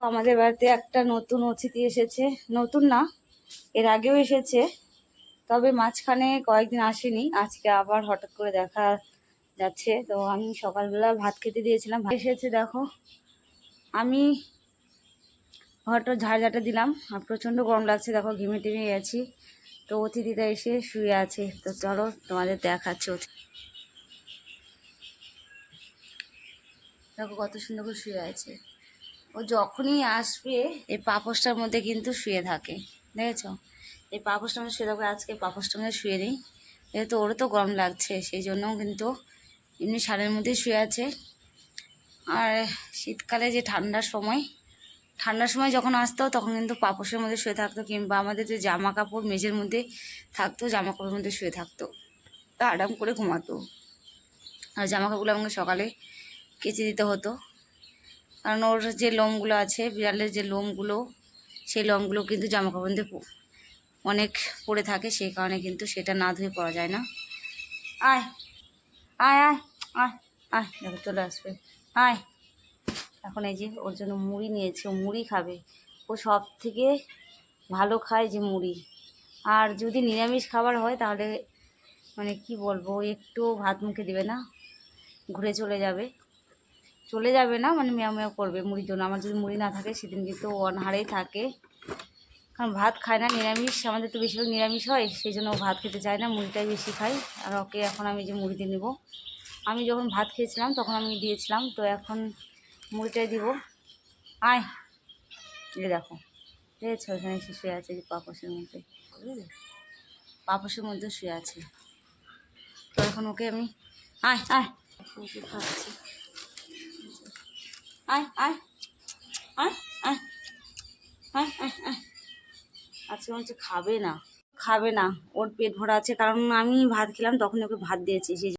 আমাদের বাড়িতে একটা নতুন অতিথি এসেছে। নতুন না, এর আগেও এসেছে, তবে মাঝখানে কয়েকদিন আসেনি। আজকে আবার হঠাৎ করে দেখা যাচ্ছে। তো আমি সকালবেলা ভাত খেতে দিয়েছিলাম, এসেছে দেখো। আমি ঘরটা ঝাড়ঝাঁটা দিলাম আর প্রচণ্ড গরম লাগছে, দেখো ঘেমে টেমে গেছি। তো অতিথিটা এসে শুয়ে আছে, তো চলো তোমাদের দেখাচ্ছি। দেখো কত সুন্দর করে শুয়ে আছে। ও যখনই আসবে এই পাপোশটার মধ্যে কিন্তু শুয়ে থাকে, দেখেছো? এই পাপোশটার মধ্যে শুয়ে থাকবে। আজকে পাপোশটার মধ্যে শুয়ে নেই, যেহেতু ওরও তো গরম লাগছে, সেই জন্যও কিন্তু এমনি শালের মধ্যে শুয়ে আছে। আর শীতকালে যে ঠান্ডার সময় যখন আসতো তখন কিন্তু পাপোশের মধ্যে শুয়ে থাকতো, কিংবা আমাদের যে জামা কাপড় মেঝের মধ্যে থাকতো, জামা কাপড়ের মধ্যে শুয়ে থাকতো, তা আরাম করে ঘুমাতো। আর জামা কাপড়গুলো আমাকে সকালে কেচে দিতে হতো, কারণ ওর যে লোমগুলো আছে, বিড়ালের যে লোমগুলো, সেই লোমগুলো কিন্তু জামা কাপড় মধ্যে অনেক পড়ে থাকে, সেই কারণে কিন্তু সেটা না ধুয়ে পরা যায় না। আয় আয় আয় আয় আয়, দেখো চলে আসবে। আয়, এখন এই যে ওর জন্য মুড়ি নিয়েছি, ও মুড়ি খাবে। ও সব থেকে ভালো খায় যে মুড়ি। আর যদি নিরামিষ খাবার হয় তাহলে মানে কি বলবো, একটু ভাত মুখে দেবে না, ঘুরে চলে যাবে না, মানে ম্যাও ম্যাও করবে মুড়ির জন্য। আমার যদি মুড়ি না থাকে সেদিন কিন্তু অনাহারেই থাকে, কারণ ভাত খায় না, নিরামিষ। আমাদের তো বেশিরভাগ নিরামিষ হয়, সেই জন্য ও ভাত খেতে চায় না, মুড়িটাই বেশি খায়। আর ওকে এখন আমি যে মুড়ি দিয়ে নেবো, আমি যখন ভাত খেয়েছিলাম তখন আমি দিয়েছিলাম, তো এখন মুড়িটাই দিব। আয়, এই দেখো, দেখেছো এখানে এসে শুয়ে আছে, যে পাপোশের মধ্যে, পাপোশের মধ্যে শুয়ে আছে। তো এখন ওকে আমি আয় আয় ওকে খাচ্ছি। আয় আয় আয় আয় আয় আয় আয়। আজকে মনে হচ্ছে খাবে না, ওর পেট ভরা আছে, কারণ আমি ভাত খেলাম তখন ওকে ভাত দিয়েছি, সেই